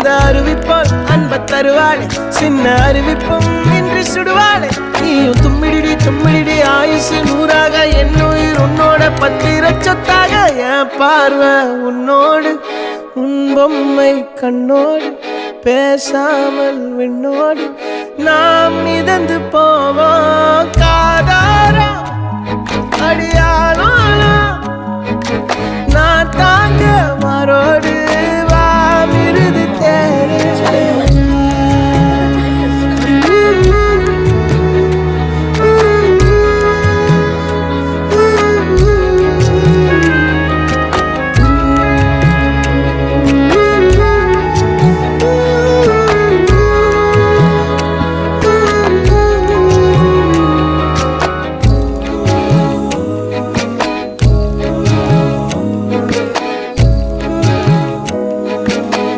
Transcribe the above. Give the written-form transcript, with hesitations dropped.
அந்த அறிவிப்பால் அன்ப தருவாளே சின்ன அறிவிப்பும் இன்று சுடுவாளே நீயும் தும்மிடி தும்மிடி ஆயுசு நூறாக என் உயிர் உன்னோட பத்திர சொத்தாக என் பார்வை உன்னோடு உன் பொம்மை கண்ணோடு பேசாமல் விண்ணோடு நாம் மிதந்து போவோம் காதாரா அடியாளோ நான் தாங்க மாறோடு